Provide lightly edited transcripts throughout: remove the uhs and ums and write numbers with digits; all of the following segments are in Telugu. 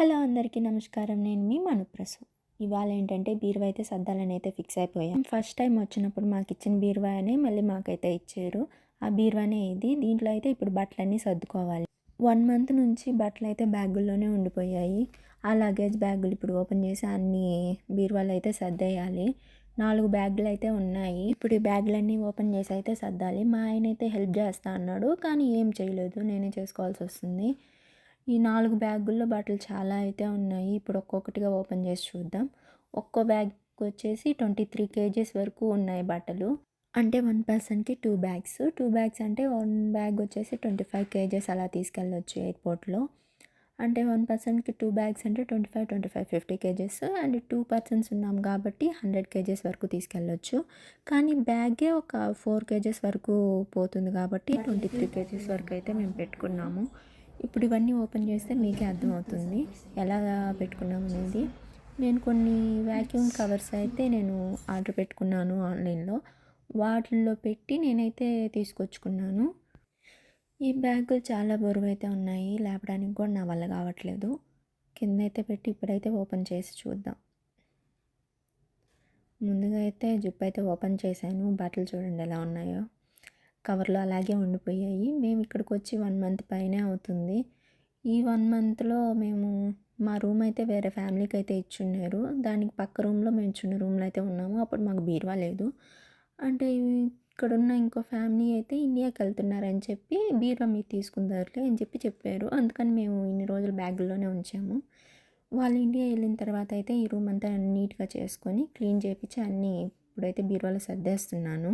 హలో అందరికీ నమస్కారం. నేను మీ మనుప్రసు. ఇవాళ ఏంటంటే బీరువా అయితే సర్దాలని అయితే ఫిక్స్ అయిపోయాం. ఫస్ట్ టైం వచ్చినప్పుడు మాకు ఇచ్చిన బీరువానే మళ్ళీ మాకైతే ఇచ్చారు. ఆ బీరువానే ఇది. దీంట్లో అయితే ఇప్పుడు బట్టలన్నీ సర్దుకోవాలి. 1 మంత్ నుంచి బట్టలు అయితే బ్యాగుల్లోనే ఉండిపోయాయి. ఆ లగేజ్ బ్యాగులు ఇప్పుడు ఓపెన్ చేసి అన్ని బీరువాలు అయితే సర్దేయాలి. 4 బ్యాగులు అయితే ఉన్నాయి. ఇప్పుడు ఈ బ్యాగులన్నీ ఓపెన్ చేసి అయితే సర్దాలి. మా ఆయన అయితే హెల్ప్ చేస్తా అన్నాడు, కానీ ఏం చేయలేదు, నేనే చేసుకోవాల్సి వస్తుంది. ఈ 4 బ్యాగుల్లో బట్టలు చాలా అయితే ఉన్నాయి. ఇప్పుడు ఒక్కొక్కటిగా ఓపెన్ చేసి చూద్దాం. ఒక్కో బ్యాగ్ వచ్చేసి 23 kgs వరకు ఉన్నాయి బట్టలు. అంటే 1 పర్సన్కి 2 బ్యాగ్స్. 2 బ్యాగ్స్ అంటే 1 బ్యాగ్ వచ్చేసి 25 kgs అలా తీసుకెళ్ళొచ్చు ఎయిర్పోర్ట్లో. అంటే 1 పర్సన్కి 2 బ్యాగ్స్ అంటే 25, 50 kgs. అండ్ 2 పర్సన్స్ ఉన్నాం కాబట్టి 100 kgs వరకు తీసుకెళ్ళొచ్చు. కానీ బ్యాగే ఒక 4 kgs వరకు పోతుంది కాబట్టి 23 kgs వరకు అయితే మేము పెట్టుకున్నాము. ఇప్పుడు ఇవన్నీ ఓపెన్ చేస్తే మీకే అర్థమవుతుంది ఎలా పెట్టుకున్నాం అనేది. నేను కొన్ని వ్యాక్యూమ్ కవర్స్ అయితే నేను ఆర్డర్ పెట్టుకున్నాను ఆన్లైన్లో. వాటిల్లో పెట్టి నేనైతే తీసుకొచ్చుకున్నాను. ఈ బ్యాగులు చాలా బరువు అయితే ఉన్నాయి, లేపడానికి కూడా నా వల్ల కావట్లేదు. కింద అయితే పెట్టి ఇప్పుడైతే ఓపెన్ చేసి చూద్దాం. ముందుగా అయితే జిప్ అయితే ఓపెన్ చేశాను. బట్టలు చూడండి ఎలా ఉన్నాయో. కవర్లో అలాగే ఉండిపోయాయి. మేము ఇక్కడికి వచ్చి 1 మంత్ పైనే అవుతుంది. ఈ 1 మంత్లో మేము మా రూమ్ అయితే వేరే ఫ్యామిలీకి అయితే ఇచ్చున్నారు. దానికి పక్క రూమ్లో మేము చిన్న రూమ్లో అయితే ఉన్నాము. అప్పుడు మాకు బీరువా లేదు. అంటే ఇక్కడున్న ఇంకో ఫ్యామిలీ అయితే ఇండియాకి వెళ్తున్నారని చెప్పి బీరువా మీరు తీసుకుందారులే అని చెప్పారు. అందుకని మేము ఇన్ని రోజులు బ్యాగుల్లోనే ఉంచాము. వాళ్ళు ఇండియా వెళ్ళిన తర్వాత అయితే ఈ రూమ్ అంతా నీట్గా చేసుకొని క్లీన్ చేయించి అన్నీ ఇప్పుడైతే బీరువాలో సర్దేస్తున్నాను.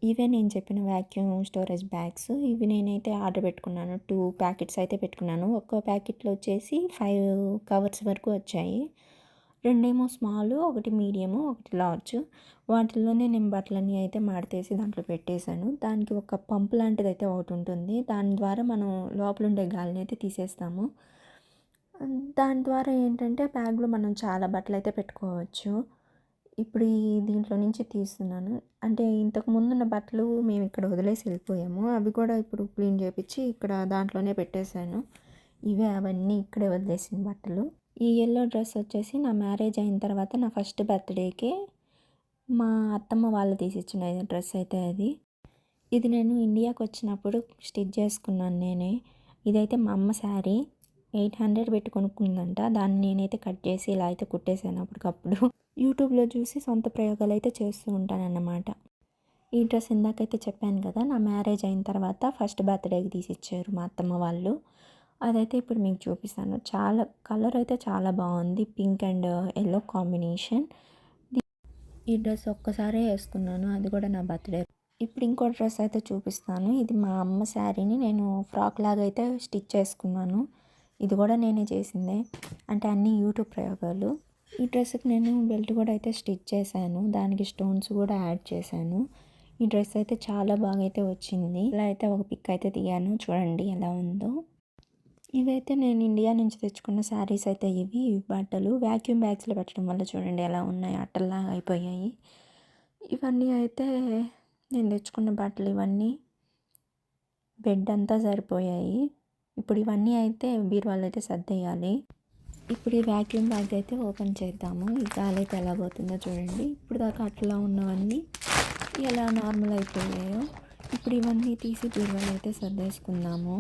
ఇవే నేను చెప్పిన వ్యాక్యూమ్ స్టోరేజ్ బ్యాగ్స్. ఇవి నేనైతే ఆర్డర్ పెట్టుకున్నాను. 2 ప్యాకెట్స్ అయితే పెట్టుకున్నాను. ఒక్కో ప్యాకెట్లో వచ్చేసి 5 కవర్స్ వరకు వచ్చాయి. 2 స్మాల్, 1 మీడియము, 1 లార్జ్. వాటిల్లోనే నేను బట్టలన్నీ అయితే మడతేసి దాంట్లో పెట్టేశాను. దానికి ఒక పంపు లాంటిది అయితే ఒకటి ఉంటుంది. దాని ద్వారా మనం లోపల ఉండే గాలిని అయితే తీసేస్తాము. దాని ద్వారా ఏంటంటే బ్యాగ్లో మనం చాలా బట్టలు అయితే పెట్టుకోవచ్చు. ఇప్పుడు దీంట్లో నుంచి తీస్తున్నాను. అంటే ఇంతకు ముందున్న బట్టలు మేము ఇక్కడ వదిలేసి వెళ్ళిపోయాము. అవి కూడా ఇప్పుడు క్లీన్ చేయించి ఇక్కడ దాంట్లోనే పెట్టేశాను. ఇవే అవన్నీ ఇక్కడే వదిలేసిన బట్టలు. ఈ ఎల్లో డ్రెస్ వచ్చేసి నా మ్యారేజ్ అయిన తర్వాత నా ఫస్ట్ బర్త్డేకి మా అత్తమ్మ వాళ్ళు తీసిచ్చిన డ్రెస్ అయితే అది. ఇది నేను ఇండియాకి వచ్చినప్పుడు స్టిచ్ చేసుకున్నాను నేనే. ఇదైతే మా అమ్మ శారీ 800 పెట్టి కొనుక్కుందంట. దాన్ని నేనైతే కట్ చేసి ఇలా అయితే కుట్టేశాను అప్పటికప్పుడు. యూట్యూబ్లో చూసి సొంత ప్రయోగాలు అయితే చేస్తూ ఉంటానన్నమాట. ఈ డ్రెస్ ఇందాకైతే చెప్పాను కదా, నా మ్యారేజ్ అయిన తర్వాత ఫస్ట్ బర్త్డేకి తీసిచ్చారు మా అత్తమ్మ వాళ్ళు. అదైతే ఇప్పుడు మీకు చూపిస్తాను. చాలా కలర్ అయితే చాలా బాగుంది. Pink and yellow combination. ఈ డ్రెస్ ఒక్కసారే వేసుకున్నాను, అది కూడా నా బర్త్డే. ఇప్పుడు ఇంకో డ్రెస్ అయితే చూపిస్తాను. ఇది మా అమ్మ శారీని నేను ఫ్రాక్ లాగా అయితే స్టిచ్ చేసుకున్నాను. ఇది కూడా నేనే చేసిందే. అంటే అన్ని యూట్యూబ్ ప్రయోగాలు. ఈ డ్రెస్కి నేను బెల్ట్ కూడా అయితే స్టిచ్ చేశాను. దానికి స్టోన్స్ కూడా యాడ్ చేశాను. ఈ డ్రెస్ అయితే చాలా బాగా అయితే వచ్చింది. ఇలా అయితే ఒక పిక్ అయితే తీయాను, చూడండి ఎలా ఉందో. ఇవైతే నేను ఇండియా నుంచి తెచ్చుకున్న శారీస్ అయితే ఇవి బట్టలు వ్యాక్యూమ్ బ్యాగ్స్లో పెట్టడం వల్ల చూడండి ఎలా ఉన్నాయి, అట్టల్లాగా అయిపోయాయి. ఇవన్నీ అయితే నేను తెచ్చుకున్న బట్టలు. ఇవన్నీ బెడ్ అంతా సరిపోయాయి. ఇప్పుడు ఇవన్నీ అయితే బీరువాలో అయితే సర్దేయాలి. ఇప్పుడు ఈ వ్యాక్యూమ్ బ్యాగ్ అయితే ఓపెన్ చేద్దాము. ఈ గాలి అయితే ఎలా పోతుందో చూడండి. ఇప్పుడు దాకా అట్లా ఉన్నవన్నీ ఎలా నార్మల్ అయిపోయాయో. ఇప్పుడు ఇవన్నీ తీసి బీరువాలో అయితే సర్దేసుకుందాము.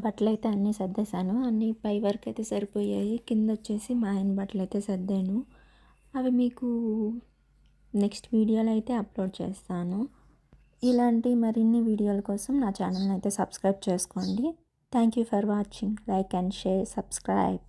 బట్టలు అయితే అన్నీ సర్దేశాను. అన్నీ పై వరకు అయితే సరిపోయాయి. కింద వచ్చేసి మా ఆయన బట్టలు అయితే సర్దాను. అవి మీకు నెక్స్ట్ వీడియోలో అయితే అప్లోడ్ చేస్తాను. ఇలాంటి మరిన్ని వీడియోల కోసం నా ఛానల్ని అయితే సబ్స్క్రైబ్ చేసుకోండి. Thank you for watching. Like and share, subscribe.